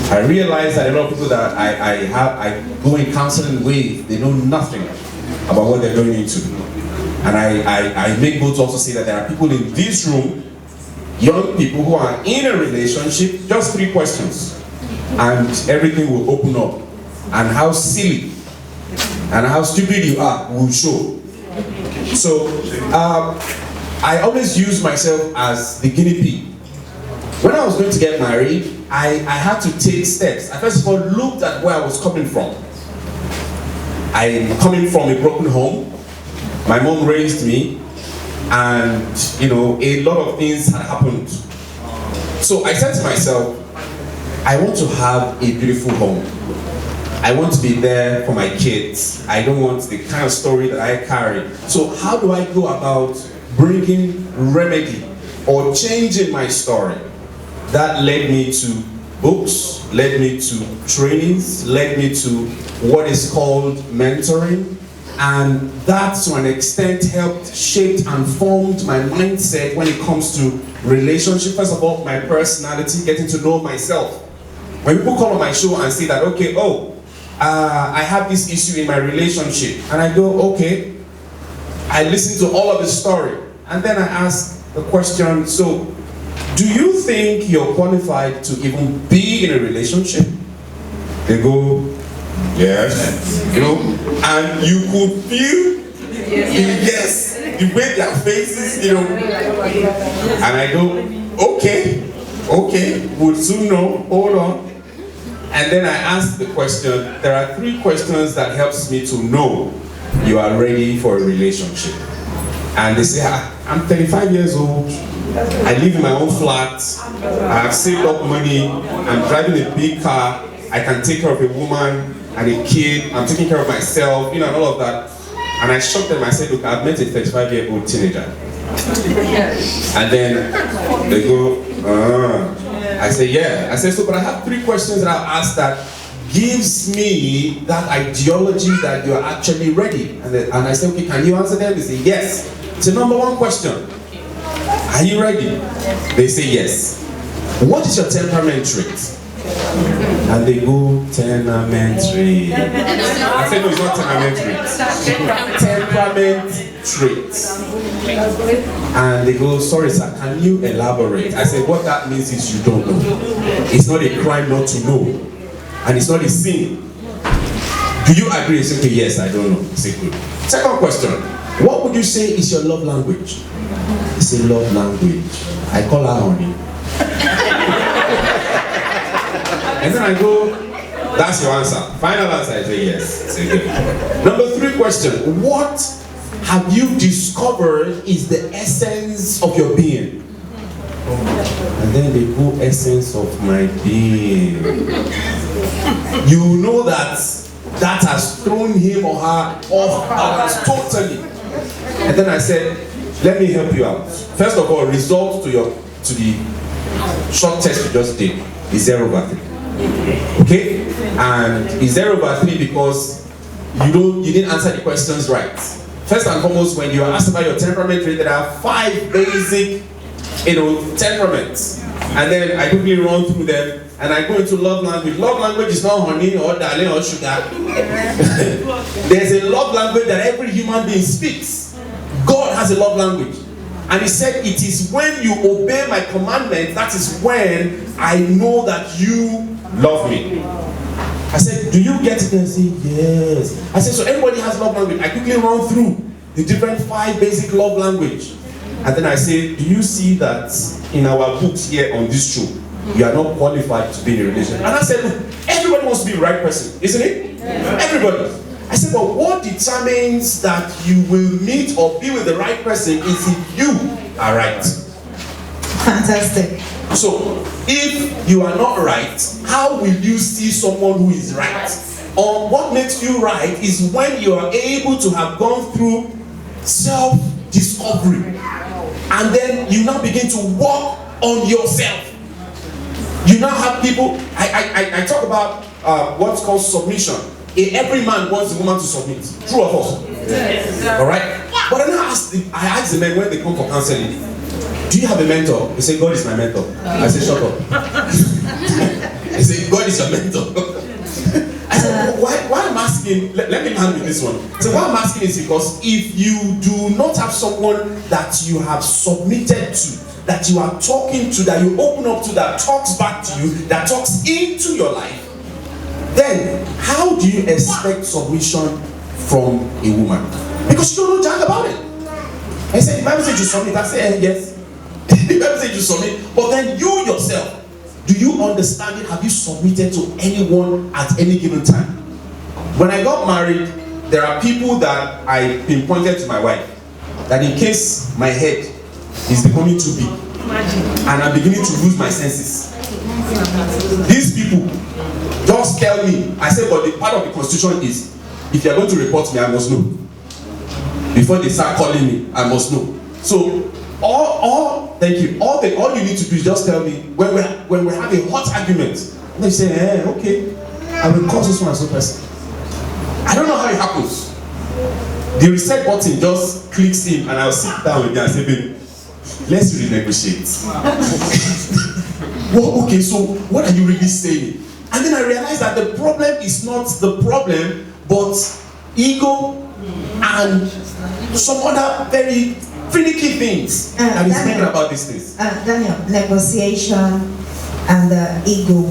I realize that a lot of people that I go in counseling with, they know nothing about what they're going into. And I make bold to also say that there are people in this room, young people who are in a relationship, just 3 questions, and everything will open up. And how silly and how stupid you are will show. So I always use myself as the guinea pig. When I was going to get married, I had to take steps. I first of all looked at where I was coming from. I'm coming from a broken home. My mom raised me, and you know, a lot of things had happened. So I said to myself, I want to have a beautiful home. I want to be there for my kids. I don't want the kind of story that I carry. So how do I go about bringing remedy or changing my story? That led me to books, led me to trainings, led me to what is called mentoring. And that, to an extent, helped shape and formed my mindset when it comes to relationship. First of all, my personality, getting to know myself. When people come on my show and say that, okay, I have this issue in my relationship, and I go, okay, I listen to all of the story, and then I ask the question, so, do you think you're qualified to even be in a relationship? They go, yes, you know, and you could feel yes, the way their faces, you know, and I go, okay, we'll soon know, hold on. And then I ask the question, there are 3 questions that helps me to know you are ready for a relationship. And they say, I'm 35 years old, I live in my own flat, I have saved up money, I'm driving a big car, I can take care of a woman and a kid, I'm taking care of myself, you know, and all of that. And I shocked them, I said, look, I've met a 35-year-old teenager. And then they go, I say, yeah. I say, so, but I have 3 questions that I'll ask that gives me that ideology that you're actually ready. And I say, okay, can you answer them? They say, yes. It's the number 1 question. Are you ready? They say, yes. What is your temperament trait? And they go, temperament trait. I said, no, it's not temperament trait. Temperament traits. And they go, sorry sir, can you elaborate? I said, what that means is you don't know. It's not a crime not to know. And it's not a sin. Do you agree? I say, okay, yes, I don't know. I say, good. Second question, what would you say is your love language? I say, love language. I call her honey. And then I go, that's your answer. Final answer, I say yes. I say, good. Number 3 question, what have you discovered is the essence of your being? And then they go, essence of my being. You know that has thrown him or her off balance totally. And then I said, let me help you out. First of all, result to the short test you just did is 0/3. Okay? And it's 0/3 because you didn't answer the questions right. First and foremost, when you are asked about your temperament trait, there are 5 basic, temperaments. And then I quickly run through them, and I go into love language. Love language is not honey or darling or sugar. There's a love language that every human being speaks. God has a love language. And he said, it is when you obey my commandments, that is when I know that you love me. I said, do you get it? And I said, yes. I said, so everybody has love language. I quickly run through the different 5 basic love language. And then I say, do you see that in our books here on this show, you are not qualified to be in a relationship? And I said, look, everybody wants to be the right person, isn't it? Yes. Everybody. I said, but what determines that you will meet or be with the right person is if you are right. Fantastic. So, if you are not right, how will you see someone who is right? Or what makes you right is when you are able to have gone through self-discovery. And then you now begin to work on yourself. You now have people, I talk about what's called submission. Every man wants the woman to submit. True or false? Yes. Alright? But then I ask the men when they come for counseling, do you have a mentor? They say, God is my mentor. I say, shut up. I said, God is your mentor. I said, why I'm asking, let me handle this one. So why I'm asking is because if you do not have someone that you have submitted to, that you are talking to, that you open up to, that talks back to you, that talks into your life, then how do you expect submission from a woman? Because you don't know jack about it. I said, the Bible says you submit. I said, yes. The Bible says you submit. But then you yourself, do you understand it? Have you submitted to anyone at any given time? When I got married, there are people that I pinpointed to my wife that in case my head is becoming too big and I'm beginning to lose my senses, these people just tell me. I say, but the part of the constitution is, if you are going to report me, I must know. Before they start calling me, I must know. So thank you. All you need to do is just tell me when we have a hot argument. And they say, okay, I will call this one as a person. I don't know how it happens. The reset button just clicks in, and I'll sit down with them and say, baby, let's renegotiate. Well, okay, so what are you really saying? And then I realized that the problem is not the problem, but ego and some other very finicky things that is thinking about these things. Daniel, negotiation and ego.